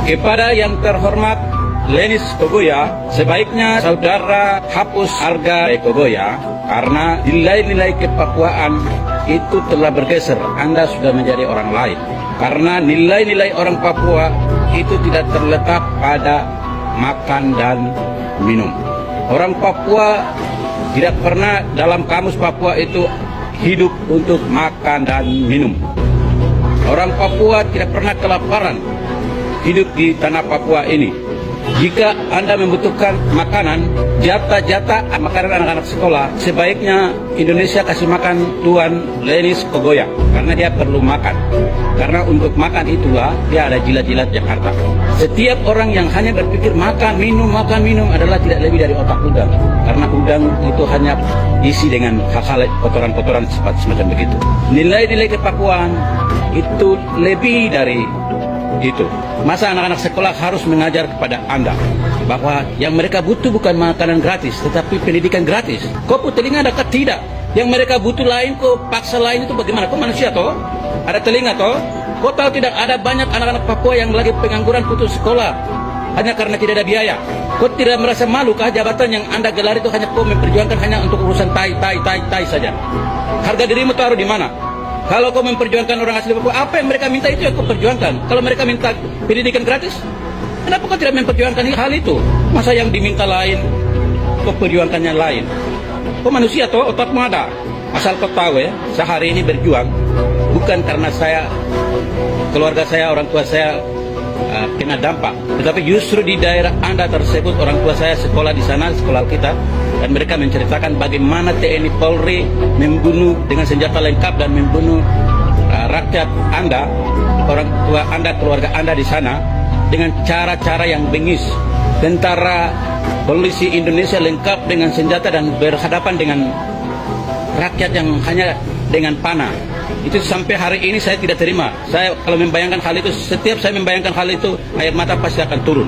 Kepada yang terhormat Lenis Kogoya, sebaiknya saudara hapus harga Kogoya karena nilai-nilai kepapuaan itu telah bergeser. Anda sudah menjadi orang lain. Karena nilai-nilai orang Papua itu tidak terletak pada makan dan minum. Orang Papua tidak pernah dalam kamus Papua itu hidup untuk makan dan minum. Orang Papua tidak pernah kelaparan hidup di tanah Papua ini. Jika Anda membutuhkan makanan, jatah-jatah makanan anak-anak sekolah, sebaiknya Indonesia kasih makan Tuan Lenis Kogoya, karena dia perlu makan. Karena untuk makan itulah dia ada jilat-jilat Jakarta. Setiap orang yang hanya berpikir makan, minum adalah tidak lebih dari otak udang. Karena udang itu hanya isi dengan hal-hal kotoran-kotoran semacam begitu. Nilai-nilai kepapuan itu lebih dari itu. Masa anak-anak sekolah harus mengajar kepada Anda bahwa yang mereka butuh bukan makanan gratis, tetapi pendidikan gratis. Kok telinga ada tidak? Yang mereka butuh lain, kok paksa lain itu bagaimana? Kok manusia toh? Ada telinga toh? Kok tahu tidak ada banyak anak-anak Papua yang lagi pengangguran putus sekolah hanya karena tidak ada biaya? Kok tidak merasa malu kah jabatan yang Anda gelar itu hanya kau memperjuangkan hanya untuk urusan tai saja? Harga dirimu taruh di mana? Kalau kau memperjuangkan orang asli Papua, apa yang mereka minta itu yang kau perjuangkan. Kalau mereka minta pendidikan gratis, kenapa kau tidak memperjuangkan hal itu? Masa yang diminta lain, kau perjuangkannya lain? Kau manusia toh, otakmu ada. Asal kau tahu ya, sehari ini berjuang bukan karena saya, keluarga saya, orang tua saya kena dampak, tetapi justru di daerah Anda tersebut orang tua saya sekolah di sana, sekolah kita, dan mereka menceritakan bagaimana TNI Polri membunuh dengan senjata lengkap dan membunuh rakyat Anda, orang tua Anda, keluarga Anda di sana dengan cara-cara yang bengis. Tentara polisi Indonesia lengkap dengan senjata dan berhadapan dengan rakyat yang hanya dengan panah. Itu sampai hari ini saya tidak terima. Saya kalau membayangkan hal itu, setiap saya membayangkan hal itu, air mata pasti akan turun.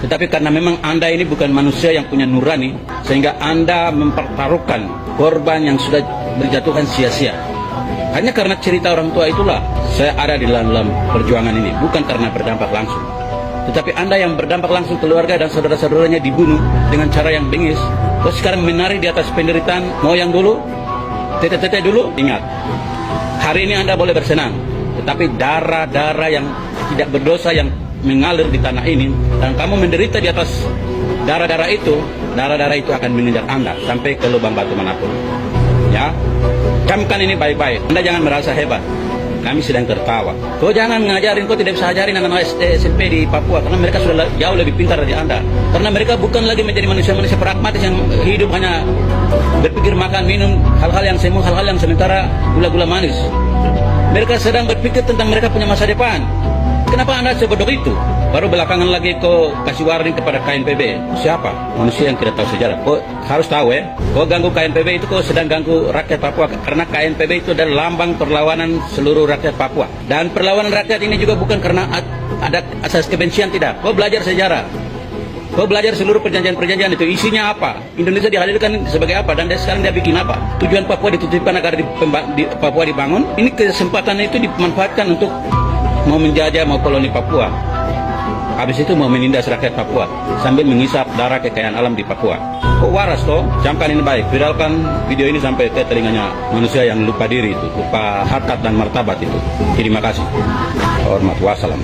Tetapi karena memang Anda ini bukan manusia yang punya nurani, sehingga Anda mempertaruhkan korban yang sudah berjatuhan sia-sia. Hanya karena cerita orang tua itulah saya ada di dalam perjuangan ini, bukan karena berdampak langsung. Tetapi Anda yang berdampak langsung, keluarga dan saudara-saudaranya dibunuh dengan cara yang bengis, terus sekarang menari di atas penderitaan moyang dulu, tete-tete dulu. Ingat, hari ini Anda boleh bersenang, tetapi darah-darah yang tidak berdosa yang mengalir di tanah ini, dan kamu menderita di atas darah-darah itu akan mengejar Anda sampai ke lubang batu manapun. Ya, camkan ini baik-baik. Anda jangan merasa hebat. Kami sedang tertawa. Kau jangan mengajarin, kau tidak bisa ajarin anak-anak SD, SMP di Papua, karena mereka sudah jauh lebih pintar dari Anda. Karena mereka bukan lagi menjadi manusia-manusia pragmatis yang hidup hanya berpikir makan, minum, hal-hal yang semu, hal-hal yang sementara, gula-gula manis. Mereka sedang berpikir tentang mereka punya masa depan. Kenapa Anda sebodoh itu? Baru belakangan lagi kau kasih warning kepada KNPB. Siapa? Manusia yang tidak tahu sejarah. Kau harus tahu ya, kau ganggu KNPB itu kau sedang ganggu rakyat Papua. Karena KNPB itu adalah lambang perlawanan seluruh rakyat Papua. Dan perlawanan rakyat ini juga bukan karena ada asas kebencian, tidak. Kau belajar sejarah. Kau belajar seluruh perjanjian-perjanjian itu isinya apa? Indonesia dihadirkan sebagai apa? Dan sekarang dia bikin apa? Tujuan Papua ditutupkan agar di Papua dibangun. Ini kesempatan itu dimanfaatkan untuk mau menjajah, mau koloni Papua. Habis itu mau menindas rakyat Papua sambil mengisap darah kekayaan alam di Papua. Kok waras toh? Camkan ini baik. Viralkan video ini sampai ke telinganya manusia yang lupa diri itu, lupa harkat dan martabat itu. Terima kasih. Hormat, wassalam.